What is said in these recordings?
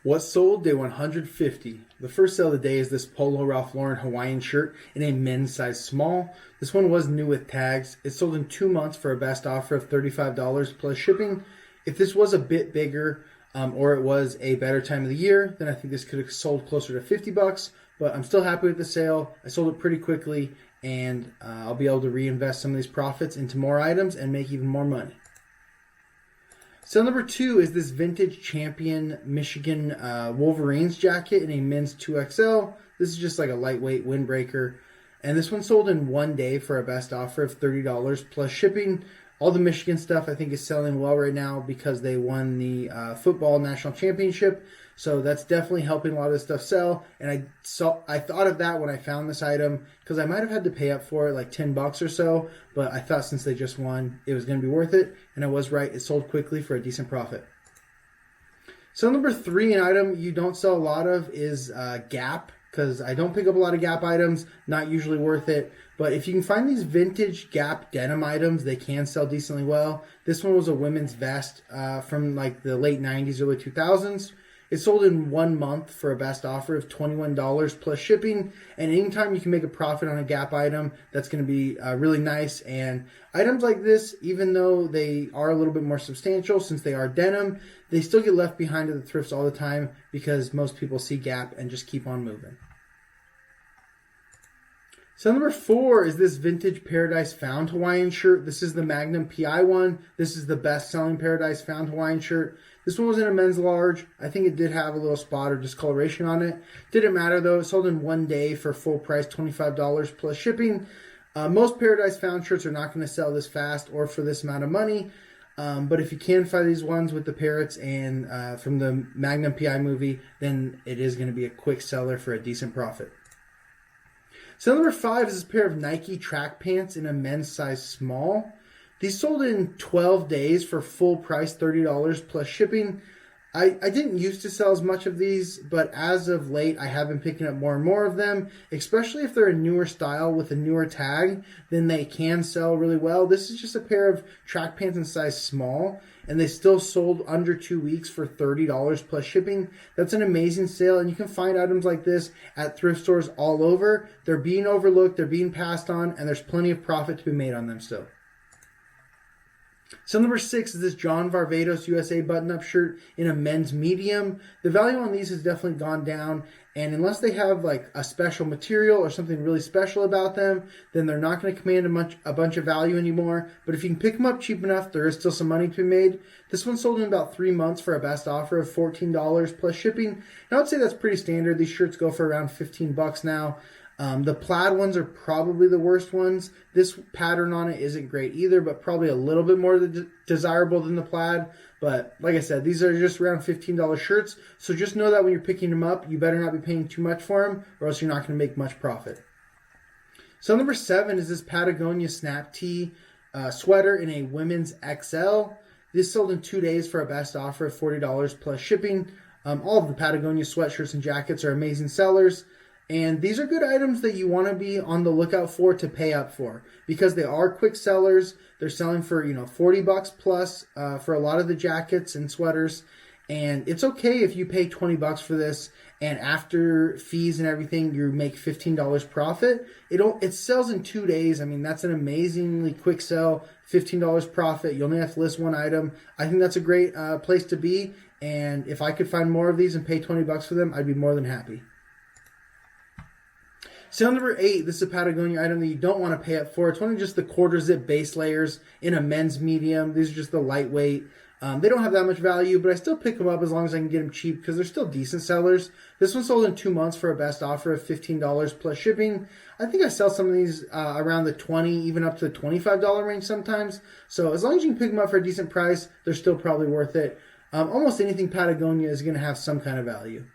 What sold? Day 150. The first sale of the day is this Polo Ralph Lauren Hawaiian shirt in a men's size small. This one was new with tags. It sold in 2 months for a best offer of $35 plus shipping. If this was a bit bigger or it was a better time of the year, then I think this could have sold closer to $50. But I'm still happy with the sale. I sold it pretty quickly, and I'll be able to reinvest some of these profits into more items and make even more money. Sale number 2 is this vintage Champion Michigan Wolverines jacket in a men's 2XL. This is just like a lightweight windbreaker. And this one sold in 1 day for a best offer of $30 plus shipping. All the Michigan stuff I think is selling well right now because they won the football national championship. So that's definitely helping a lot of this stuff sell. And I thought of that when I found this item because I might have had to pay up for it like $10 or so. But I thought since they just won, it was going to be worth it. And I was right. It sold quickly for a decent profit. So number 3, an item you don't sell a lot of is Gap. Because I don't pick up a lot of Gap items, not usually worth it. But if you can find these vintage Gap denim items, they can sell decently well. This one was a women's vest from like the late 90s, early 2000s. It sold in 1 month for a best offer of $21 plus shipping. And anytime you can make a profit on a Gap item, that's going to be really nice. And items like this, even though they are a little bit more substantial since they are denim, they still get left behind at the thrifts all the time because most people see Gap and just keep on moving. So number 4 is this vintage Paradise Found Hawaiian shirt. This is the Magnum PI one. This is the best-selling Paradise Found Hawaiian shirt. This one was in a men's large. I think it did have a little spot or discoloration on it. Didn't matter though. It sold in 1 day for full price, $25 plus shipping. Most Paradise Found shirts are not going to sell this fast or for this amount of money. But if you can find these ones with the parrots and from the Magnum PI movie, then it is going to be a quick seller for a decent profit. So number 5 is this pair of Nike track pants in a men's size small. These sold in 12 days for full price, $30 plus shipping. I didn't used to sell as much of these, but as of late, I have been picking up more and more of them, especially if they're a newer style with a newer tag, then they can sell really well. This is just a pair of track pants in size small, and they still sold under 2 weeks for $30 plus shipping. That's an amazing sale, and you can find items like this at thrift stores all over. They're being overlooked, they're being passed on, and there's plenty of profit to be made on them still. So number 6 is this John Varvatos USA button-up shirt in a men's medium. The value on these has definitely gone down, and unless they have like a special material or something really special about them, then they're not going to command a bunch of value anymore. But if you can pick them up cheap enough, there is still some money to be made. This one sold in about 3 months for a best offer of $14 plus shipping. And I would say that's pretty standard. These shirts go for around $15 now. The plaid ones are probably the worst ones. This pattern on it isn't great either, but probably a little bit more desirable than the plaid. But like I said, these are just around $15 shirts. So just know that when you're picking them up, you better not be paying too much for them or else you're not going to make much profit. So number 7 is this Patagonia Snap Tee sweater in a women's XL. This sold in 2 days for a best offer of $40 plus shipping. All of the Patagonia sweatshirts and jackets are amazing sellers. And these are good items that you want to be on the lookout for to pay up for because they are quick sellers. They're selling for, $40 plus for a lot of the jackets and sweaters. And it's okay if you pay $20 for this and after fees and everything, you make $15 profit. It sells in 2 days. I mean, that's an amazingly quick sell, $15 profit. You only have to list one item. I think that's a great place to be. And if I could find more of these and pay $20 for them, I'd be more than happy. Sale number 8, this is a Patagonia item that you don't want to pay up for. It's one of just the quarter zip base layers in a men's medium. These are just the lightweight. They don't have that much value, but I still pick them up as long as I can get them cheap because they're still decent sellers. This one sold in 2 months for a best offer of $15 plus shipping. I think I sell some of these around the $20, even up to the $25 range sometimes. So as long as you can pick them up for a decent price, they're still probably worth it. Almost anything Patagonia is going to have some kind of value.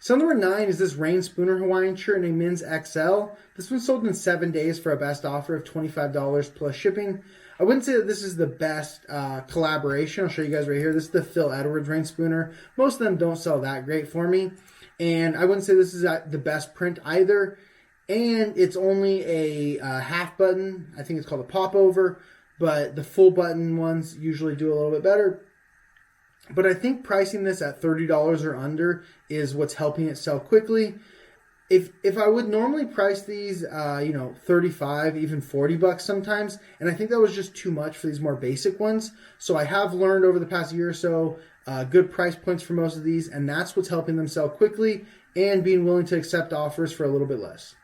So number 9 is this Rain Spooner Hawaiian shirt in a men's XL. This one sold in 7 days for a best offer of $25 plus shipping. I wouldn't say that this is the best collaboration. I'll show you guys right here. This is the Phil Edwards Rain Spooner. Most of them don't sell that great for me. And I wouldn't say this is the best print either. And it's only a half button. I think it's called a popover. But the full button ones usually do a little bit better. But I think pricing this at $30 or under is what's helping it sell quickly. If I would normally price these, 35, even $40 sometimes, and I think that was just too much for these more basic ones. So I have learned over the past year or so good price points for most of these, and that's what's helping them sell quickly and being willing to accept offers for a little bit less.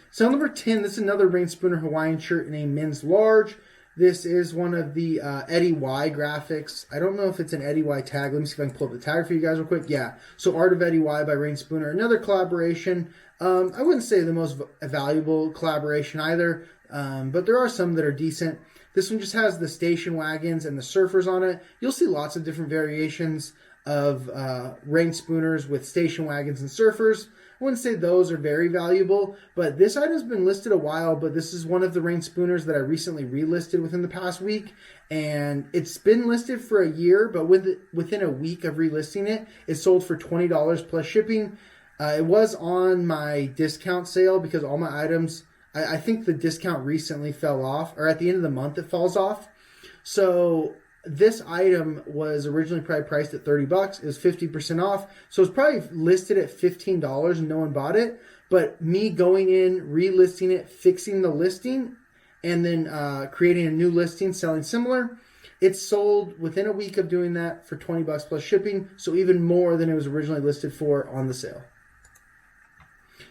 Sale number 10, this is another Rain Spooner Hawaiian shirt in a men's large. This is one of the Eddie Y graphics. I don't know if it's an Eddie Y tag. Let me see if I can pull up the tag for you guys real quick. Yeah, so Art of Eddie Y by Rain Spooner. Another collaboration. I wouldn't say the most valuable collaboration either, but there are some that are decent. This one just has the station wagons and the surfers on it. You'll see lots of different variations of Rain Spooners with station wagons and surfers. I wouldn't say those are very valuable, but this item's been listed a while, but this is one of the Rain Spooners that I recently relisted within the past week, and it's been listed for a year, but within a week of relisting it, it sold for $20 plus shipping. It was on my discount sale because all my items, I think the discount recently fell off, or at the end of the month it falls off. So this item was originally probably priced at $30. It was 50% off. So it's probably listed at $15 and no one bought it. But me going in, relisting it, fixing the listing, and then creating a new listing, selling similar, it sold within a week of doing that for $20 plus shipping. So even more than it was originally listed for on the sale.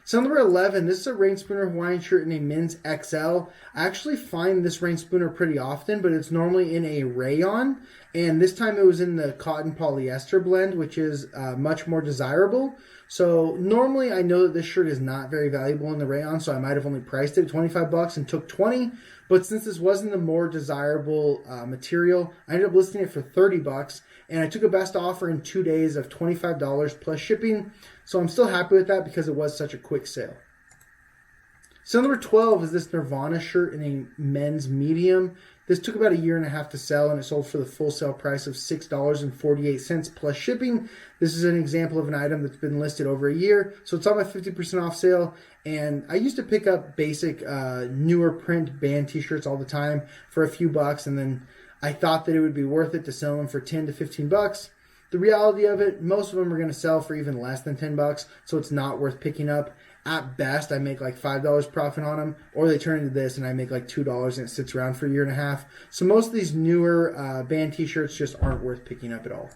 Sale number 11, this is a Rain Spooner Hawaiian shirt in a men's XL. I actually find this Rain Spooner pretty often, but it's normally in a rayon. And this time it was in the cotton polyester blend, which is much more desirable. So normally I know that this shirt is not very valuable in the rayon, so I might have only priced it at $25 and took $20. But since this wasn't the more desirable material, I ended up listing it for $30. And I took a best offer in 2 days of $25 plus shipping. So I'm still happy with that because it was such a quick sale. Sale number 12 is this Nirvana shirt in a men's medium. This took about a year and a half to sell, and it sold for the full sale price of $6.48 plus shipping. This is an example of an item that's been listed over a year, so it's on my 50% off sale. And I used to pick up basic newer print band t-shirts all the time for a few bucks, and then I thought that it would be worth it to sell them for 10 to 15 bucks. The reality of it, most of them are going to sell for even less than 10 bucks, so it's not worth picking up. At best, I make like $5 profit on them, or they turn into this and I make like $2 and it sits around for a year and a half. So most of these newer band t-shirts just aren't worth picking up at all.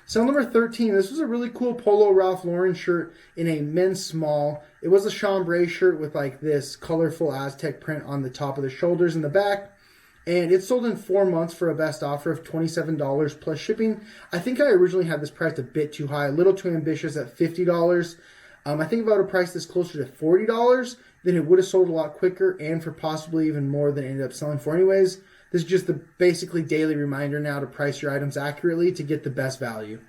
Sale number 13, this was a really cool Polo Ralph Lauren shirt in a men's small. It was a chambray shirt with like this colorful Aztec print on the top of the shoulders and the back. And it sold in 4 months for a best offer of $27 plus shipping. I think I originally had this priced a bit too high, a little too ambitious at $50. I think if I would have priced this closer to $40, then it would have sold a lot quicker and for possibly even more than it ended up selling for anyways. This is just the basically daily reminder now to price your items accurately to get the best value.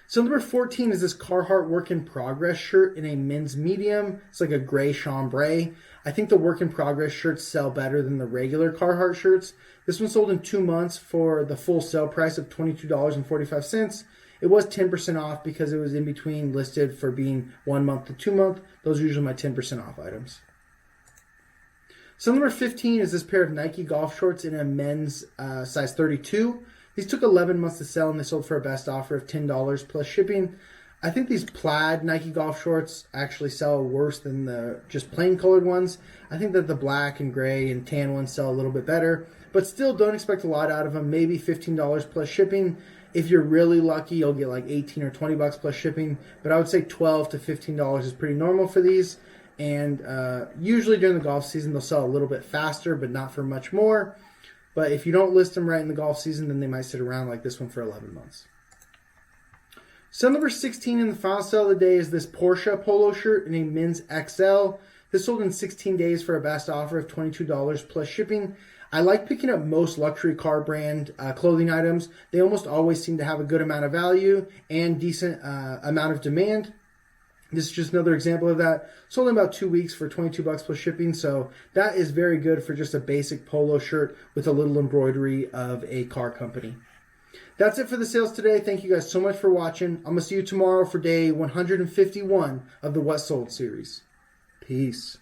So number 14 is this Carhartt Work in Progress shirt in a men's medium. It's like a gray chambray. I think the Work in Progress shirts sell better than the regular Carhartt shirts. This one sold in 2 months for the full sale price of $22.45. It was 10% off because it was in between listed for being 1 month to 2 month. Those are usually my 10% off items. So number 15 is this pair of Nike golf shorts in a men's size 32. These took 11 months to sell and they sold for a best offer of $10 plus shipping. I think these plaid Nike golf shorts actually sell worse than the just plain colored ones. I think that the black and gray and tan ones sell a little bit better, but still don't expect a lot out of them. Maybe $15 plus shipping. If you're really lucky, you'll get like 18 or 20 bucks plus shipping, but I would say $12 to $15 is pretty normal for these. And usually during the golf season, they'll sell a little bit faster, but not for much more. But if you don't list them right in the golf season, then they might sit around like this one for 11 months. Sale number 16 in the final sale of the day is this Porsche polo shirt in a men's XL. This sold in 16 days for a best offer of $22 plus shipping. I like picking up most luxury car brand clothing items. They almost always seem to have a good amount of value and decent amount of demand. This is just another example of that. Sold in about 2 weeks for 22 bucks plus shipping. So that is very good for just a basic polo shirt with a little embroidery of a car company. That's it for the sales today. Thank you guys so much for watching. I'm going to see you tomorrow for day 151 of the What Sold series. Peace.